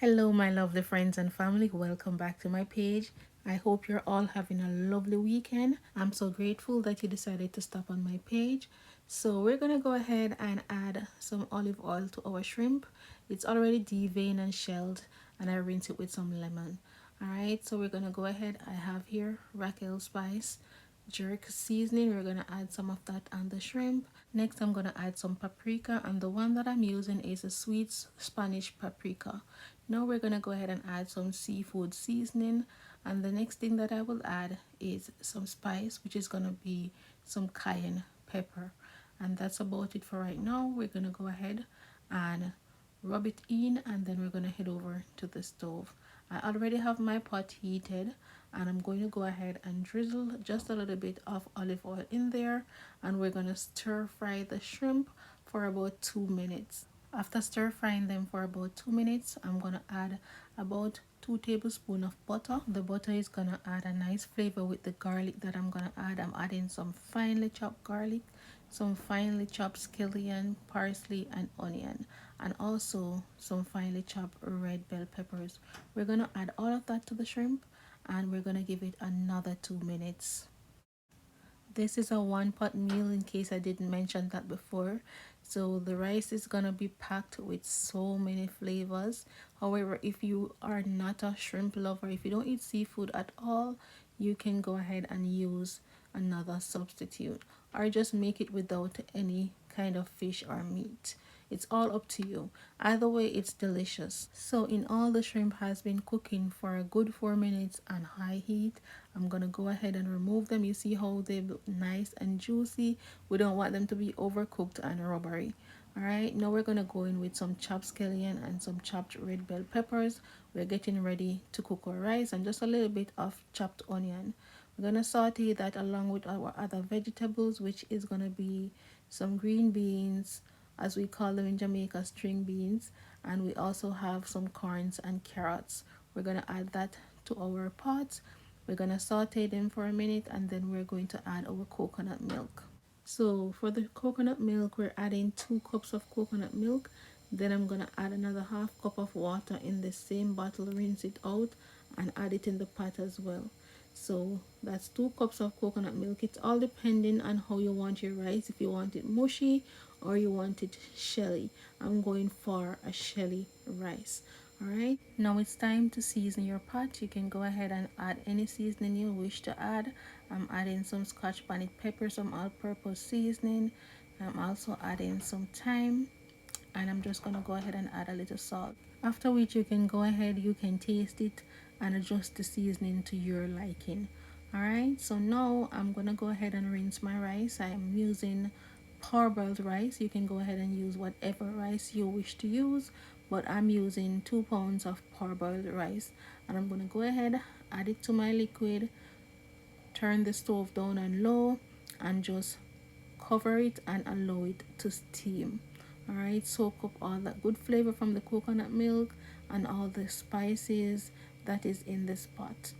Hello, my lovely friends and family. Welcome back to my page. I hope you're all having a lovely weekend. I'm so grateful that you decided to stop on my page. So we're gonna go ahead and add some olive oil to our shrimp. It's already deveined and shelled, and I rinse it with some lemon. Alright, so we're gonna go ahead. I have here Racquel spice, jerk seasoning. We're gonna add some of that on the shrimp. Next, I'm gonna add some paprika, and the one that I'm using is a sweet Spanish paprika. Now we're gonna go ahead and add some seafood seasoning, and the next thing that I will add is some spice, which is gonna be some cayenne pepper. And that's about it for right now. We're gonna go ahead and rub it in, and then we're gonna head over to the stove. I already have my pot heated, and I'm going to go ahead and drizzle just a little bit of olive oil in there, and we're gonna stir fry the shrimp for about 2 minutes. After stir frying them for about 2 minutes, I'm gonna add about 2 tablespoons of butter. The butter is gonna add a nice flavor with the garlic that I'm gonna add. I'm adding some finely chopped garlic, some finely chopped scallion, parsley, and onion, and also some finely chopped red bell peppers. We're gonna add all of that to the shrimp, and we're gonna give it another 2 minutes. This is a one pot meal in case I didn't mention that before. So the rice is gonna be packed with so many flavors. However, if you are not a shrimp lover, if you don't eat seafood at all, you can go ahead and use another substitute, or just make it without any kind of fish or meat. It's all up to you. Either way, it's delicious. So in all, the shrimp has been cooking for a good 4 minutes on high heat. I'm gonna go ahead and remove them. You see how they look nice and juicy. We don't want them to be overcooked and rubbery. Alright, now we're gonna go in with some chopped scallion and some chopped red bell peppers. We're getting ready to cook our rice and just a little bit of chopped onion. We're gonna saute that along with our other vegetables, which is gonna be some green beans, as we call them in Jamaica, string beans, and we also have some corns and carrots. We're gonna add that to our pot. We're gonna saute them for a minute, and then we're going to add our coconut milk. So for the coconut milk, we're adding 2 cups of coconut milk. Then I'm gonna add another half cup of water in the same bottle, rinse it out, and add it in the pot as well. So that's 2 cups of coconut milk. It's all depending on how you want your rice, if you want it mushy or you want it shelly. I'm going for a shelly rice. Alright, now it's time to season your pot. You can go ahead and add any seasoning you wish to add. I'm adding some Scotch bonnet pepper, some all-purpose seasoning. I'm also adding some thyme, and I'm just gonna go ahead and add a little salt. After which, you can go ahead, you can taste it and adjust the seasoning to your liking. Alright, so now I'm gonna go ahead and rinse my rice. I'm using parboiled rice. You can go ahead and use whatever rice you wish to use, but I'm using 2 pounds of parboiled rice, and I'm gonna go ahead, add it to my liquid, turn the stove down on low, and just cover it and allow it to steam. Alright, soak up all that good flavor from the coconut milk and all the spices that is in this pot.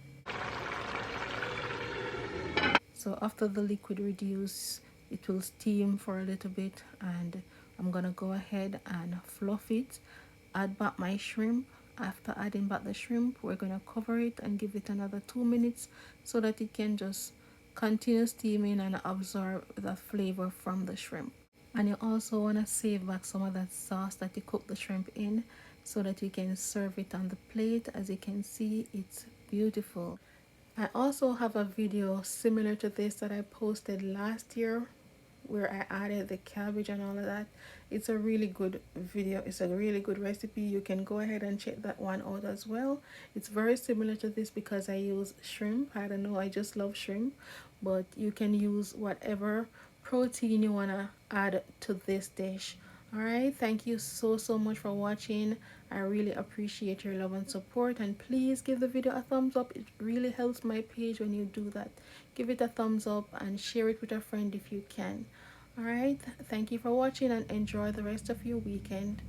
So after the liquid reduce, it will steam for a little bit, and I'm gonna go ahead and fluff it, add back my shrimp. After adding back the shrimp, we're gonna cover it and give it another 2 minutes so that it can just continue steaming and absorb the flavor from the shrimp. And you also want to save back some of that sauce that you cook the shrimp in so that you can serve it on the plate. As you can see, it's beautiful. I also have a video similar to this that I posted last year where I added the cabbage and all of that. It's a really good video. It's a really good recipe. You can go ahead and check that one out as well. It's very similar to this because I use shrimp. I don't know, I just love shrimp, but you can use whatever protein you want to add to this dish. Alright, thank you so much for watching. I really appreciate your love and support, and please give the video a thumbs up. It really helps my page when you do that. Give it a thumbs up and share it with a friend if you can. Alright, thank you for watching, and enjoy the rest of your weekend.